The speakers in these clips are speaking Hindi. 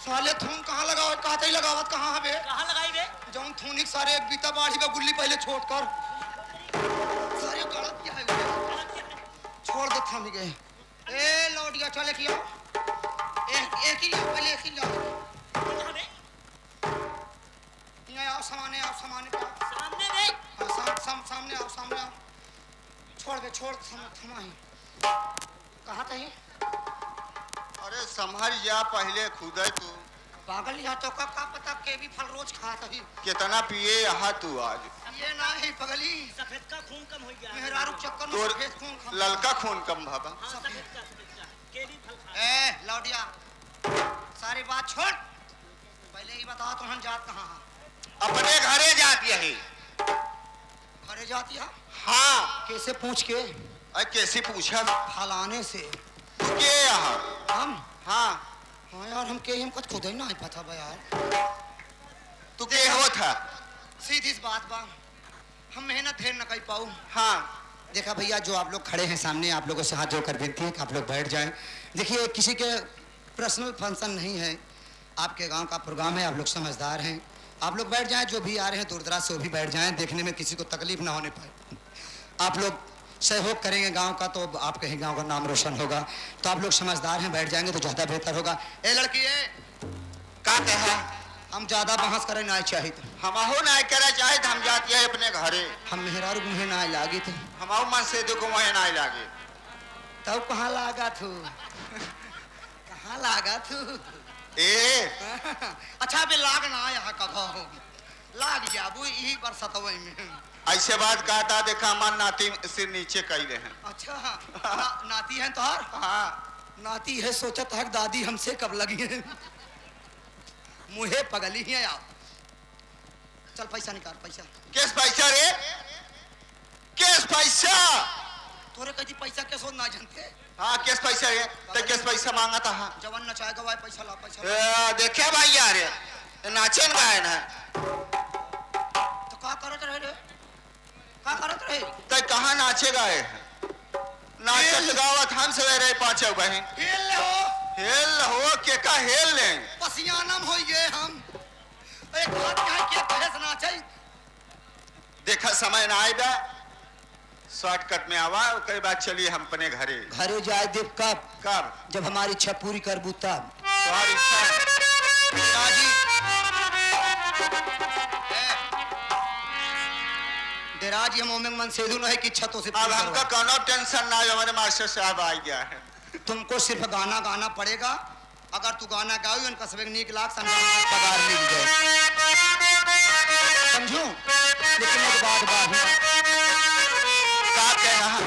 साले थून कहाँ लगाओ कहते ही लगावत कहाँ है बे? कहाँ लगाई बे? जौन थूनिक सारे एक बीता बाढ़ी में गुल्ली पहले छोड़ कर सारे गलत क्या है छोड़ दे थम गए। ए लौटिया चले किया एक ही लिया पहले एक ही लिया। कहाँ बे? यहाँ आओ सामने आओ सामने आओ सामने बे। हाँ सामने आओ सामने आओ। छोड़ बे छोड़ थमा ही कहाँ कहीं। अरे संभल जा पहले खुद तू पागल यहाँ तो का पता के भी फल रोज खाता ही। कितना पिए यहाँ तू आज ये ना है पगली सफेद का खून कम हो गया। मेहरारू चक्कर में तोर सफेद खून खा ललका खून कम भागा। हाँ सफेद का केली फल खा। ए लौटिया सारी बात छोड़ पहले ही बता तुम जात कहाँ है? अपने घरे जाती है। घरे जाती है? हाँ कैसे पूछ के? अरे कैसे पूछा फलाने से। तू के यहाँ हम हाँ हाँ यार हम के हमको खुद ही नहीं पता बा यार। तू के हो था सीधी सी बात बा हम मेहनत ढेर न कर पाऊँ। हाँ देखा भैया जो आप लोग खड़े हैं सामने आप लोगों से हाथ जोड़कर विनती है कि आप लोग बैठ जाएं। देखिए किसी के पर्सनल फंक्शन नहीं है आपके गांव का प्रोग्राम है। आप लोग समझदार हैं आप लोग बैठ जाएं। जो भी आ रहे हैं दूर दराज से वो भी बैठ जाएं देखने में किसी को तकलीफ ना होने पाए। आप लोग सहयोग करेंगे गांव का तो आपके ही गांव का नाम रोशन होगा। तो आप लोग समझदार हैं बैठ जाएंगे तो ज़्यादा बेहतर होगा। ए लड़की है का कहा हम ज़्यादा बहस करें ना चाहिए हम हो ना करे चाहे तो हम जाती है अपने घरे। हम मेहरारू मुहे ना लागे थे हम मन से देखो वही ना लागे तब कहाँ लागा थू कहाँ लागा थू ए अच्छा बे लाग ना यहाँ कब लाग जाबू यही बरसतवई में। ऐसे बात कहता देखा मन नाती सिर नीचे कई रहे हैं। अच्छा नाती है तोहर? हाँ नाती है सोचत है दादी हमसे कब लगी है मुहे पगली है आप। चल पैसा निकाल पैसा। किस पैसा रे किस पैसा तोरे कहीं पैसा के सो ना जानते। हाँ किस पैसा रे तो किस पैसा मांगा था हाँ जवान नचाए गवाए पैसा ला पैसा ला। देखे भाई यार नाचे न गाए ना तो का करत रहे रे का करत रहे तो कहाँ नाचे गाए नाचत गावत हम सवेरे पाँचों बहन खेल ले हो हेल हो के का हेल ले पसियानम हो गए हम एक बात कहे के कहे ना चाहिए। देखा समय ना आए बा शॉर्टकट में आवा कई बात चलिए हम अपने घरे घरे जाए देव कब कब जब हमारी इच्छा पूरी करबू तब। तुम्हारी इच्छा दादी डेराज हम ओमें मन सेदू नहीं कि छतों से अब हमका कोनो टेंशन ना है हमारे मास्टर साहब आ गया है। तुमको सिर्फ गाना गाना पड़ेगा। अगर तू गाना गाओ इनका सब नीक लाख पगार मिल जाए समझू। लेकिन एक बात का कहना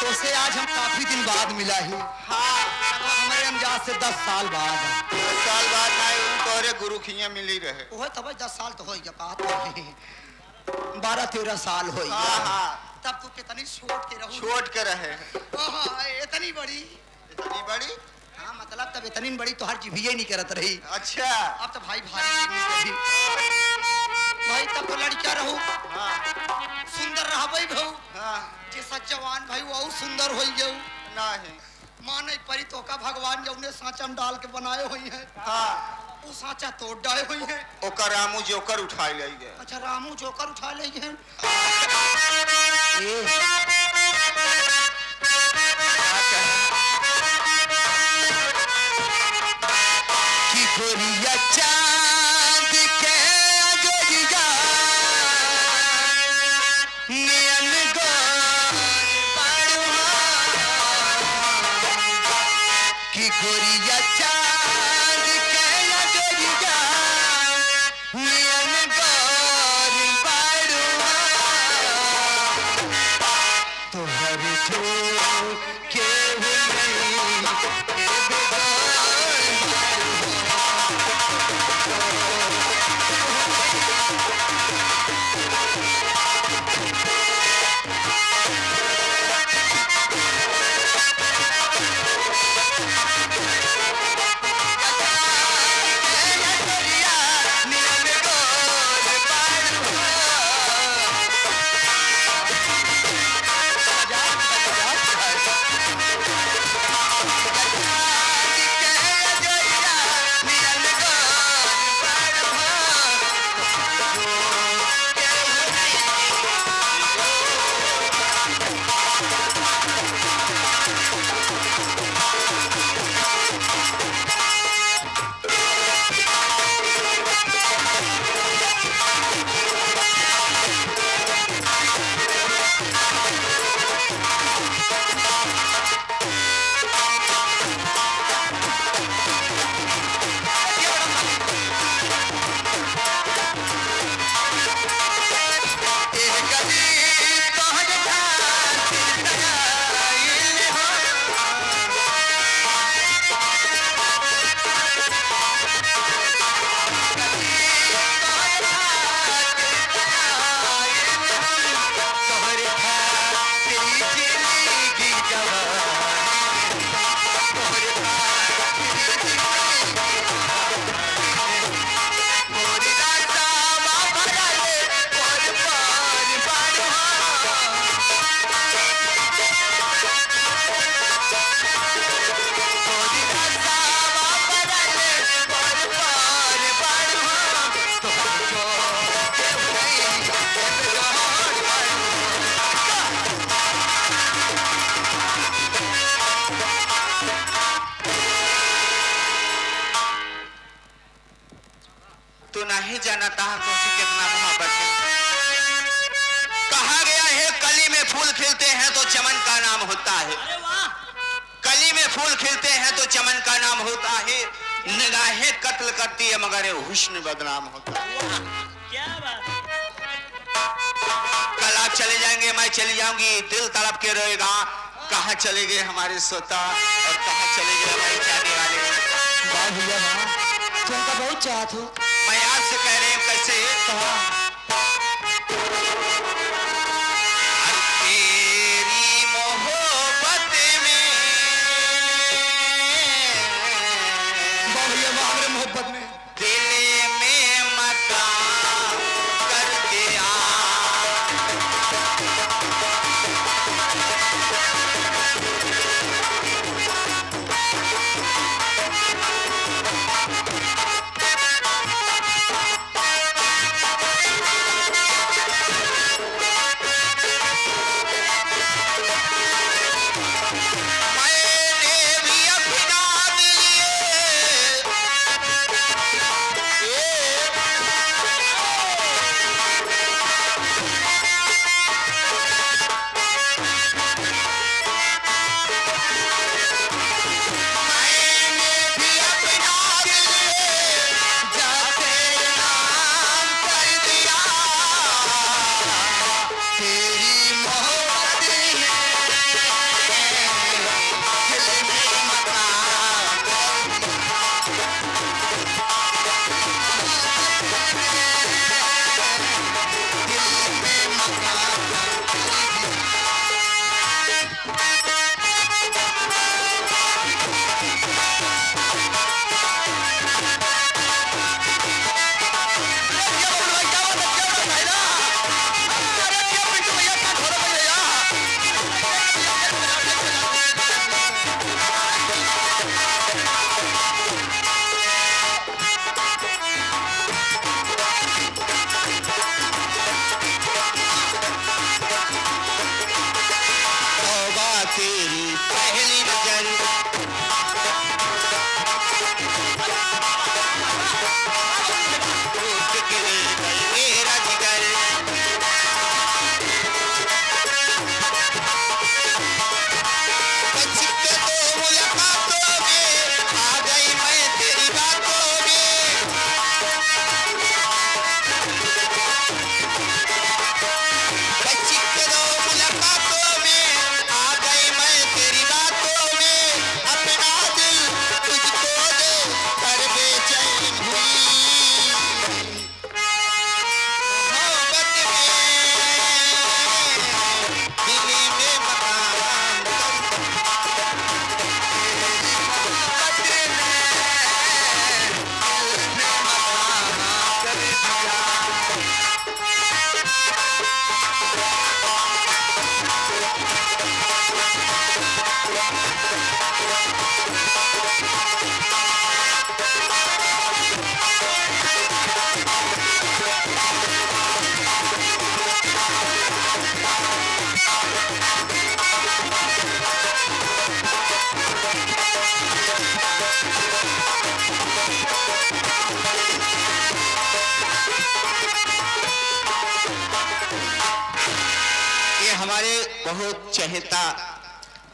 तो से आज हम काफी दिन बाद मिला ही। हाँ हमारे अंदाज से 10 साल बाद 10 साल बाद आए उनको अरे गुरु खिया मिली रहे वो तब 10 साल तो हो गया बात 12-13 साल हो गया। हाँ हाँ तब तू कितनी छोट के रहू छोट के रहे इतनी बड़ी इतनी बड़ी हाँ मतलब तब इतनी बड़ी तो हर चीज नहीं करत रही। अच्छा अब तो भाई भाई भाई तब तो लड़कियां रहू हाँ सुंदर रहा भाई भाऊ हाँ जैसा जवान भाई वो सुंदर हो जाऊ नहीं माने परी तो का भगवान जब ने सांचा में डाल के बनाए हुई है। हाँ वो सांचा तोड़ डाले हुई है। ओकर रामू जोकर उठाई ले गए। अच्छा रामू जोकर उठा ले हैं। कि गोरिया चांद के गोरिया नियन कि गोरिया चांद के गोरिया नियन गोर बाड़ुआ तोहर जो के नहीं जानता है तुझसे कितना मोहब्बत है। कहा गया है कली में फूल खिलते हैं तो चमन का नाम होता है। अरे वाह, कली में फूल खिलते हैं तो चमन का नाम होता है। निगाहें कत्ल करती है मगर हुस्न बदनाम होता है। क्या बात है। कल आप चले जाएंगे, मैं चली जाऊंगी, दिल तड़प के रहेगा कहाँ चले गए हमारे सोता और कहाँ चले गए हमारे चाहने वाले। वाह भैया वाह, तुमका बहुत चाहत हूँ। मैं आपसे कह रहे हैं कैसे तेरी मोहब्बत में वाह भैया वाह, हमारे मोहब्बत में दिल में मकान कर दिया। मैंने भी अपना दिल मैंने भी अपना दिल जाते नाम कर दिया। तेरी मोहब्बत में दिल में मकान तौबा तेरी पहली नजर टूट के ले गई मेरा जिगर। बच के तो मुलाकातों में आ गई मैं तेरी बातों में। बच के तो मुलाकातों में आ गई मैं तेरी बातों में। अपना दिल तुझको दे कर बेचैन हुई मोहब्बत में दिल में मकान कर ये हमारे बहुत चहेता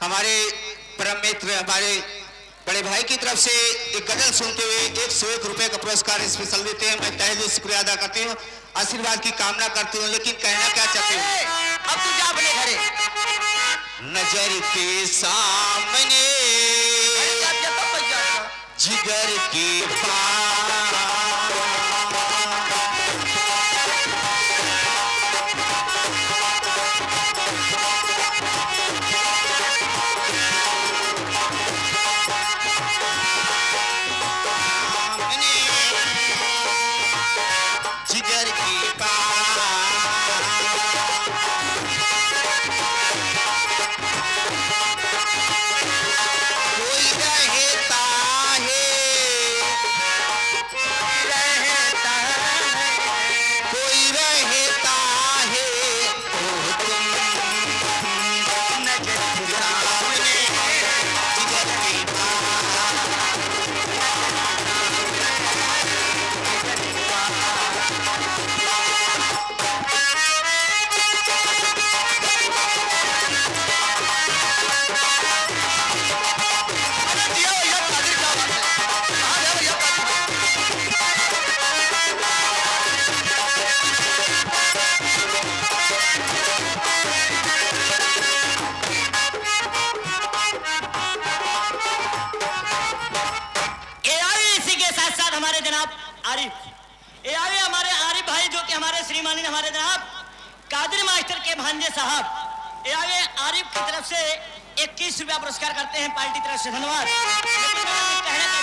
हमारे परम मित्र हमारे बड़े भाई की तरफ से एक गजल सुनते हुए 101 रुपए का पुरस्कार स्पेशल देते हैं। मैं तहे दिल शुक्रिया अदा करती हूँ, आशीर्वाद की कामना करती हूँ। लेकिन कहना क्या चाहती हूँ, अब तू जा अपने घरे। नजर के सामने जिगर के पास जिगर की कोई रहता है हमारे जनाब आरिफ, ये आगे हमारे आरिफ भाई जो कि हमारे श्रीमानी हमारे जनाब कादिर मास्टर के भांजे साहब, ये आगे आरिफ की तरफ से 21 रुपया पुरस्कार करते हैं पार्टी तरफ से। धन्यवाद। कहना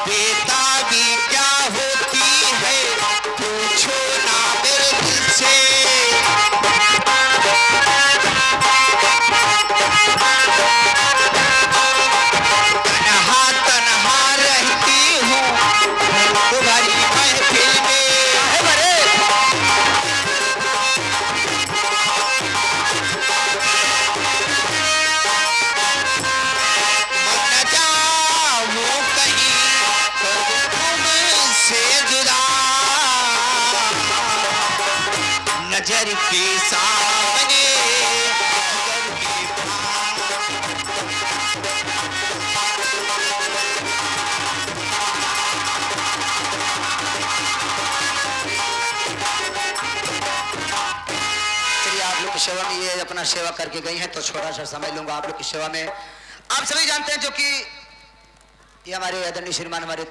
बेताबी क्या होती है पूछो ना मेरे दिल से, तन्हा तन्हा रहती हूँ तुम्हारी महफिल में। न जाऊँ कहीं तुमसे जुदा, नजर के सामने नजर के पास। चलिए आप लोग की सेवा में ये अपना सेवा करके गई हैं तो छोटा सा समय लूंगा आप लोग की सेवा में। आप सभी जानते हैं जो कि ये हमारे आदरणीय श्रीमान हमारे